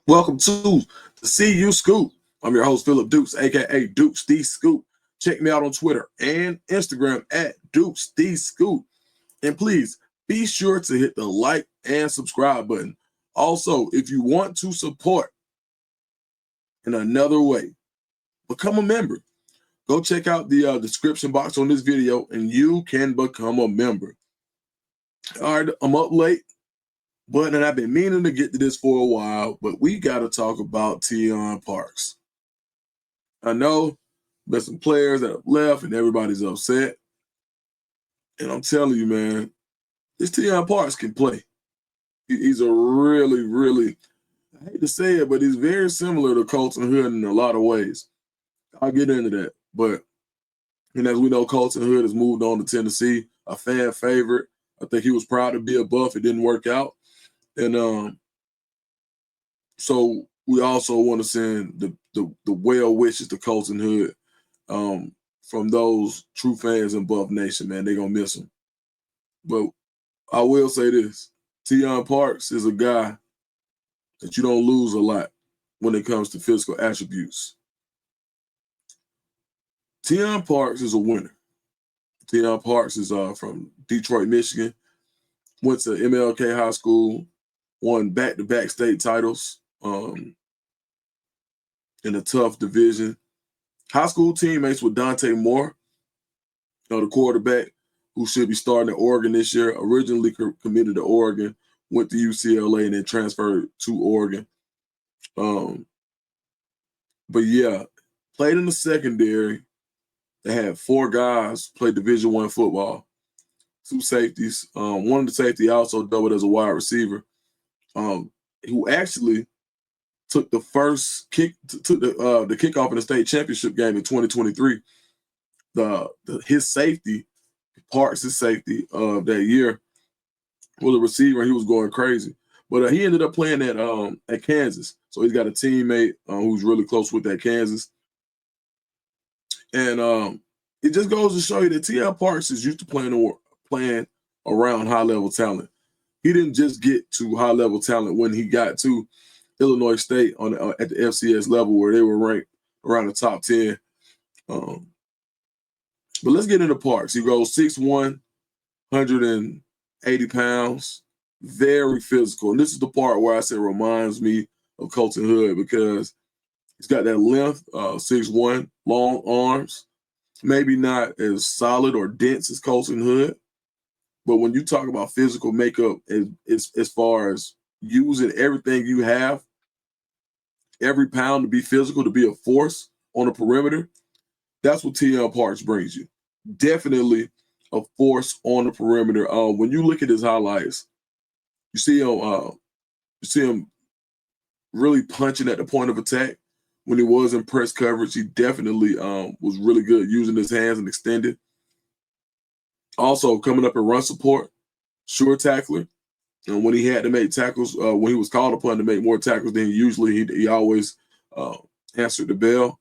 Welcome to the CU Scoop. I'm your host, Philip Dukes, aka DukesTheScoop. Check me out on Twitter and Instagram at DukesTheScoop. And please be sure to hit the like and subscribe button. Also, if you want to support in another way, become a member. Go check out the description box on this video and you can become a member. All right, I'm up late. But and I've been meaning to get to this for a while, but we got to talk about Tion Parks. I know there's some players that have left and everybody's upset. And I'm telling you, man, this Tion Parks can play. He's a really, I hate to say it, but he's very similar to Colton Hood in a lot of ways. I'll get into that. But, and as we know, Colton Hood has moved on to Tennessee, a fan favorite. I think he was proud to be a Buff. It didn't work out. And so we also want to send the well wishes to Colton Hood from those true fans in Buff Nation, man. They're going to miss him. But I will say this. Tion Parks is a guy that you don't lose a lot when it comes to physical attributes. Tion Parks is a winner. Tion Parks is from Detroit, Michigan. Went to MLK High School. Won back-to-back state titles in a tough division. High school teammates with Dante Moore, the quarterback who should be starting at Oregon this year. Originally committed to Oregon, went to UCLA, and then transferred to Oregon. But yeah, played in the secondary. They had 4 guys play Division I football, 2 safeties. One of the safety also doubled as a wide receiver. Who actually took the first kick, took the kickoff in the state championship game in 2023. His safety, Parks' safety of that year, was a receiver. And he was going crazy, but he ended up playing at Kansas. So he's got a teammate who's really close with that Kansas, and it just goes to show you that Tion Parks is used to playing around high level talent. He didn't just get to high-level talent when he got to Illinois State at the FCS level where they were ranked around the top 10. But let's get into Parks. He goes 6'1", 180 pounds, very physical. And this is the part where I say reminds me of Colton Hood because he's got that length, 6'1", long arms, maybe not as solid or dense as Colton Hood. But when you talk about physical makeup, as far as using everything you have, every pound to be physical, to be a force on the perimeter, that's what Tion Parks brings you. Definitely a force on the perimeter. When you look at his highlights, you see him really punching at the point of attack. When he was in press coverage, he definitely was really good using his hands and extended. Also, coming up in run support, sure tackler. And when he had to make tackles, when he was called upon to make more tackles than he always answered the bell.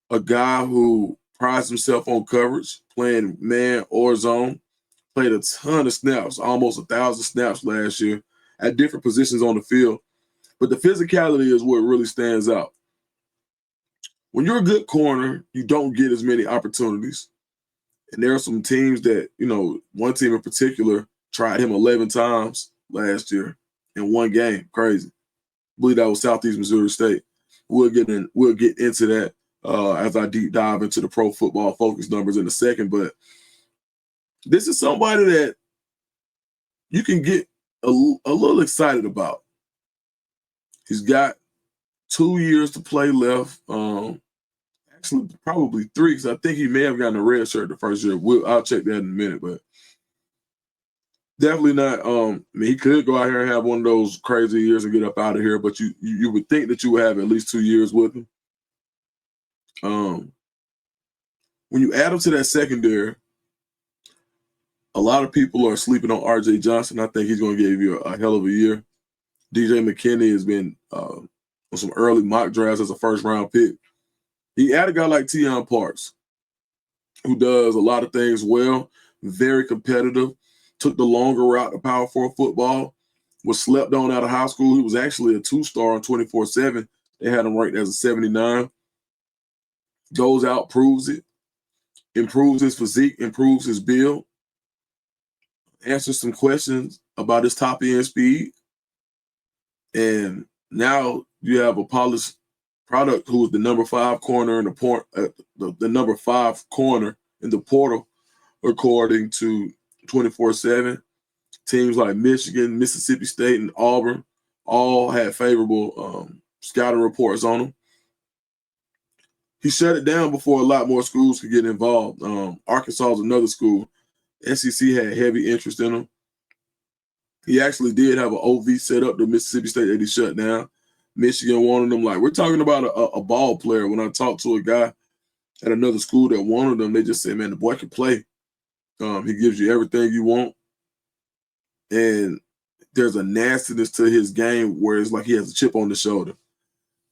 A guy who prides himself on coverage, playing man or zone. Played a ton of snaps, almost 1,000 snaps last year at different positions on the field. But the physicality is what really stands out. When you're a good corner, you don't get as many opportunities. And there are some teams that, one team in particular tried him 11 times last year in one game. Crazy. I believe that was Southeast Missouri State. We'll get into that as I deep dive into the Pro Football Focus numbers in a second. But this is somebody that you can get a little excited about. He's got 2 years to play left. Actually, probably 3, because I think he may have gotten a red shirt the first year. I'll check that in a minute, but definitely not. He could go out here and have one of those crazy years and get up out of here, but you would think that you would have at least 2 years with him. When you add him to that secondary, a lot of people are sleeping on R.J. Johnson. I think he's going to give you a hell of a year. DJ McKinney has been on some early mock drafts as a first-round pick. He had a guy like Tion Parks, who does a lot of things well, very competitive, took the longer route to Power 4 football, was slept on out of high school. He was actually a 2-star on 24/7. They had him ranked as a 79. Goes out, proves it, improves his physique, improves his build, answers some questions about his top end speed. And now you have a polished product who is the number 5 corner in the number 5 corner in the portal, according to 24/7. Teams like Michigan, Mississippi State, and Auburn all had favorable scouting reports on him. He shut it down before a lot more schools could get involved. Arkansas is another school. SEC had heavy interest in him. He actually did have an OV set up to Mississippi State that he shut down. Michigan wanted him. Like, we're talking about a ball player. When I talked to a guy at another school that wanted him, they just said, man, the boy can play. He gives you everything you want. And there's a nastiness to his game where it's like he has a chip on the shoulder.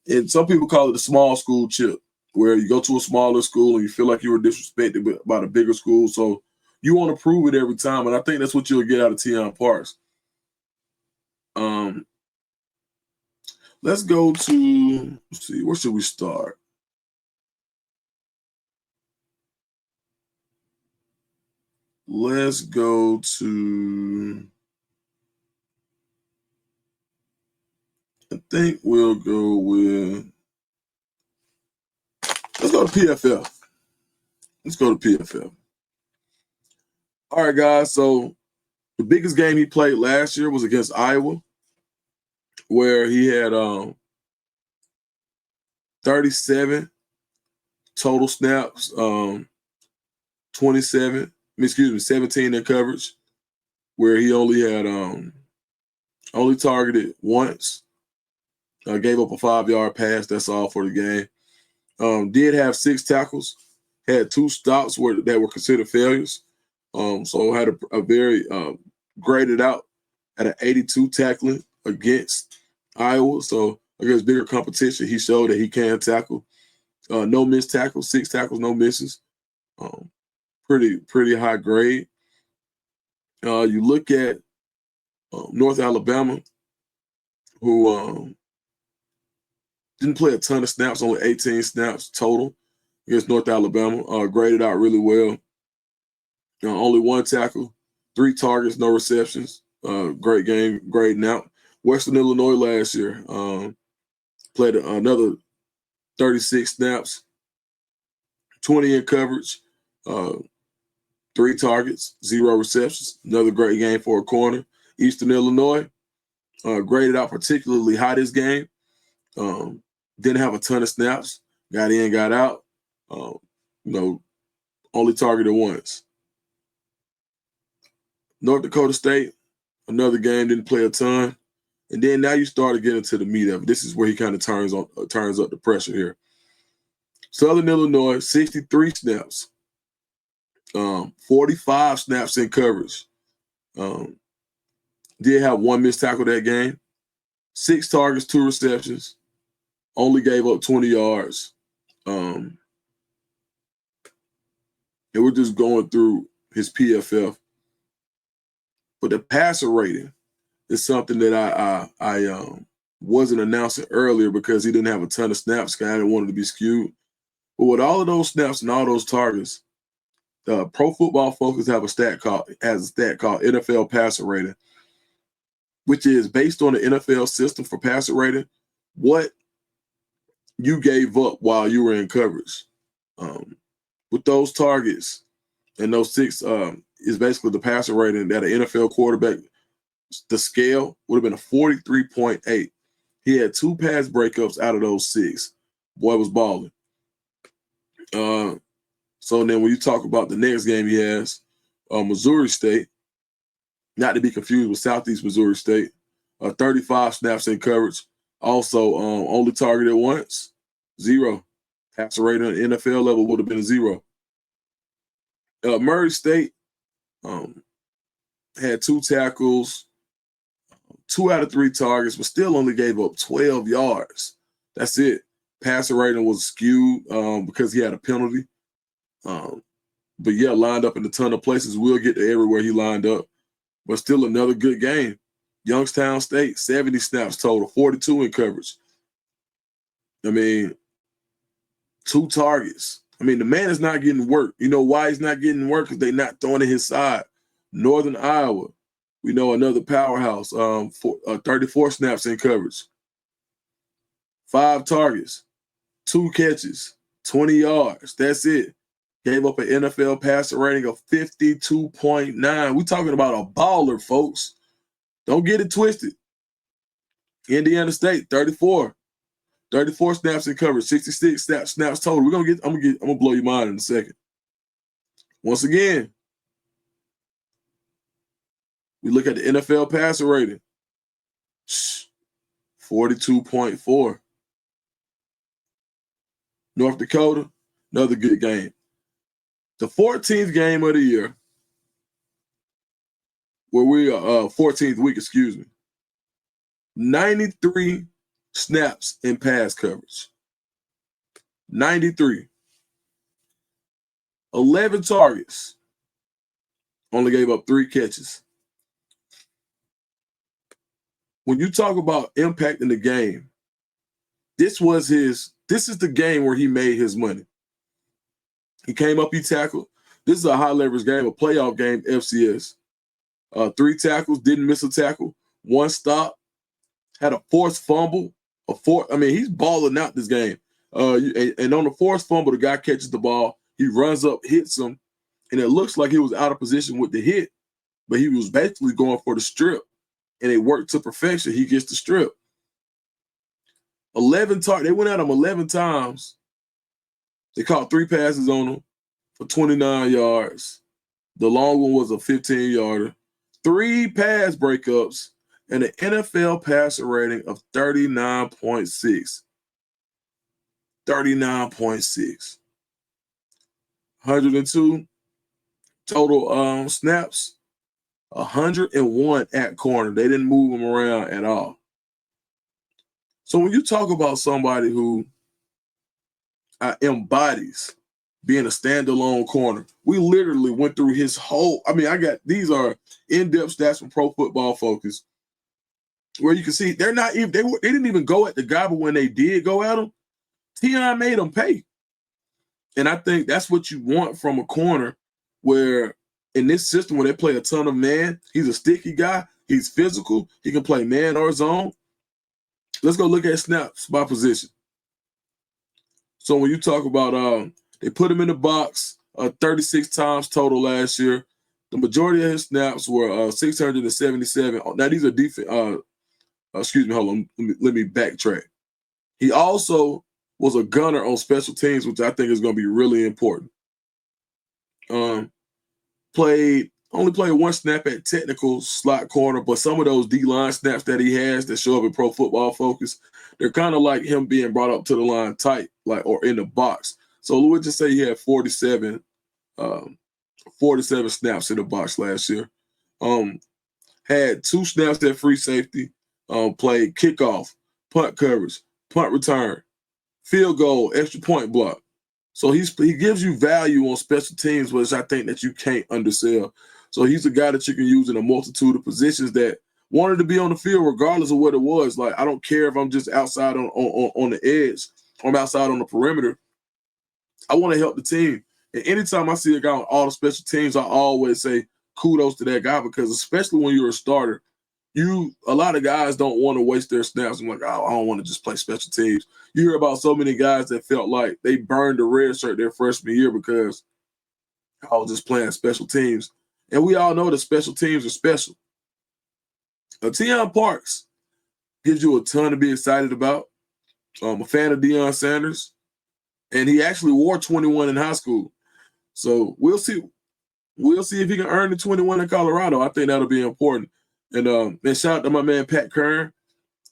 And some people call it the small school chip, where you go to a smaller school and you feel like you were disrespected by the bigger school. So you want to prove it every time. And I think that's what you'll get out of Teon Parks. Let's go to, let's see, where should we start? Let's go to, I think we'll go with, let's go to PFF. Let's go to PFF. All right, guys. So the biggest game he played last year was against Iowa, where he had 37 total snaps, 17 in coverage, where he only had only targeted once, gave up a 5-yard pass. That's all for the game. Did have 6 tackles, had 2 stops that were considered failures. So had a very graded out at an 82 tackling against Iowa. So against bigger competition, he showed that he can tackle. No missed tackles, 6 tackles, no misses. Pretty high grade. You look at North Alabama, who didn't play a ton of snaps, only 18 snaps total against North Alabama. Graded out really well. Only 1 tackle, 3 targets, no receptions. Great game, grading out. Western Illinois last year played another 36 snaps, 20 in coverage, 3 targets, 0 receptions. Another great game for a corner. Eastern Illinois graded out particularly high this game. Didn't have a ton of snaps. Got in, got out. Only targeted once. North Dakota State, another game, didn't play a ton. And then now you start to get into the meat of it. This is where he kind of turns up the pressure here. Southern Illinois, 63 snaps, 45 snaps in coverage. Did have 1 missed tackle that game. 6 targets, 2 receptions. Only gave up 20 yards. And we're just going through his PFF. But the passer rating is something that I wasn't announcing earlier because he didn't have a ton of snaps. I didn't want it to be skewed. But with all of those snaps and all those targets, Pro Football Focus has a stat called NFL passer rating, which is based on the NFL system for passer rating, what you gave up while you were in coverage. With those targets and those 6 is basically the passer rating that an NFL quarterback, the scale would have been a 43.8. He had 2 pass breakups out of those 6. Boy was balling. So then when you talk about the next game he has, Missouri State, not to be confused with Southeast Missouri State, 35 snaps in coverage. Also only targeted once, 0. Passer rating on the NFL level would have been a 0. Murray State had 2 tackles, 2 out of 3 targets, but still only gave up 12 yards. That's it. Passer rating was skewed because he had a penalty. But yeah, lined up in a ton of places. We'll get to everywhere he lined up. But still another good game. Youngstown State, 70 snaps total, 42 in coverage. I mean, 2 targets. I mean, the man is not getting work. You know why he's not getting work? Because they're not throwing to his side. Northern Iowa, we know another powerhouse, 34 snaps in coverage. 5 targets, 2 catches, 20 yards. That's it. Gave up an NFL passer rating of 52.9. We're talking about a baller, folks. Don't get it twisted. Indiana State, 34 snaps in coverage, 66 snaps total. I'm gonna blow your mind in a second. Once again, we look at the NFL passer rating. 42.4. North Dakota, another good game. The 14th game of the year, where we are 14th week, 93 snaps in pass coverage. 93. 11 targets. Only gave up 3 catches. When you talk about impacting the game, this is the game where he made his money. He came up, he tackled. This is a high leverage game, a playoff game, FCS. 3 tackles, didn't miss a tackle, 1 stop, had a forced fumble. He's balling out this game. And on the forced fumble, the guy catches the ball, he runs up, hits him, and it looks like he was out of position with the hit, but he was basically going for the strip, and it worked to perfection. He gets the strip. 11 targets. They went at him 11 times. They caught 3 passes on him for 29 yards. The long one was a 15-yarder. 3 pass breakups and an NFL passer rating of 39.6. 39.6. 102 total snaps. 101 at corner. They didn't move him around at all. So when you talk about somebody who embodies being a standalone corner, we literally went through his whole. These are in-depth stats from Pro Football Focus, where you can see they're not even they didn't even go at the guy, but when they did go at him, Tion made them pay. And I think that's what you want from a corner, where in this system where they play a ton of man, he's a sticky guy, he's physical, he can play man or zone. Let's go look at snaps by position. So when you talk about they put him in the box 36 times total last year. The majority of his snaps were 677. Now these are defense. Excuse me, hold on. Let me backtrack. He also was a gunner on special teams, which I think is going to be really important. Only played 1 snap at technical slot corner, but some of those D-line snaps that he has that show up in Pro Football Focus, they're kind of like him being brought up to the line tight, or in the box. So we'll just say he had 47 snaps in the box last year. Had 2 snaps at free safety, played kickoff, punt coverage, punt return, field goal, extra point block. So he gives you value on special teams, which I think that you can't undersell. So he's a guy that you can use in a multitude of positions that wanted to be on the field regardless of what it was. Like, I don't care if I'm just outside on the edge or I'm outside on the perimeter. I want to help the team. And anytime I see a guy on all the special teams, I always say kudos to that guy, because especially when you're a starter, a lot of guys don't want to waste their snaps. I'm like, oh, I don't want to just play special teams. You hear about so many guys that felt like they burned the red shirt their freshman year because I was just playing special teams. And we all know that special teams are special. Tion Parks gives you a ton to be excited about. I'm a fan of Deion Sanders, and he actually wore 21 in high school. So we'll see. We'll see if he can earn the 21 in Colorado. I think that'll be important. And shout out to my man Pat Kern,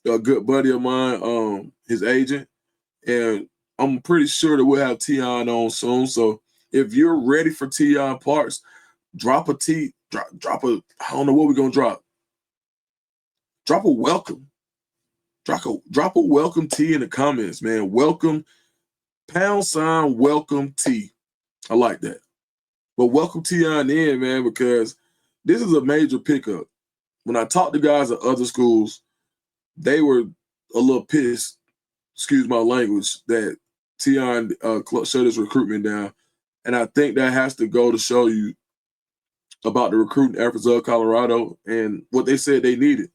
a good buddy of mine, his agent. And I'm pretty sure that we'll have Tion on soon. So if you're ready for Tion Parks, drop a I don't know what we're gonna drop. Drop a welcome. Drop a welcome T in the comments, man. Welcome, # welcome T. I like that. But welcome Tion in, man, because this is a major pickup. when I talked to guys at other schools, they were a little pissed, excuse my language, that Tion shut his recruitment down. And I think that has to go to show you about the recruiting efforts of Colorado and what they said they needed.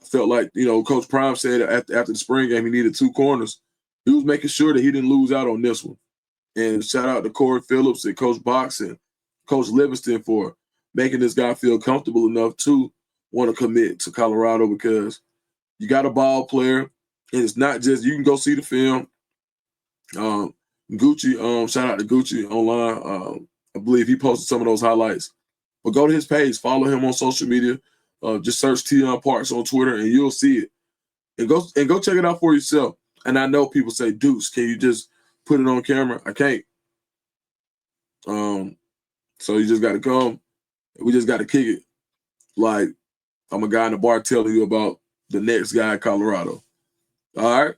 I felt like, Coach Prime said after the spring game he needed 2 corners. He was making sure that he didn't lose out on this one. And shout out to Corey Phillips and Coach Box and Coach Livingston for making this guy feel comfortable enough to want to commit to Colorado, because you got a ball player, and it's not just, you can go see the film. Gucci, shout out to Gucci online. I believe he posted some of those highlights. But go to his page, follow him on social media. Just search Teon Parks on Twitter, and you'll see it. And go check it out for yourself. And I know people say, Dukes, can you just put it on camera? I can't. So you just got to come. We just got to kick it. Like I'm a guy in the bar telling you about the next guy in Colorado. All right.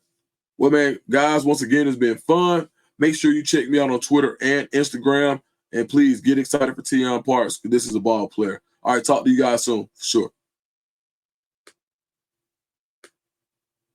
Well, man, guys, once again, it's been fun. Make sure you check me out on Twitter and Instagram. And please get excited for Tion Parks, because this is a ball player. All right, talk to you guys soon. For sure.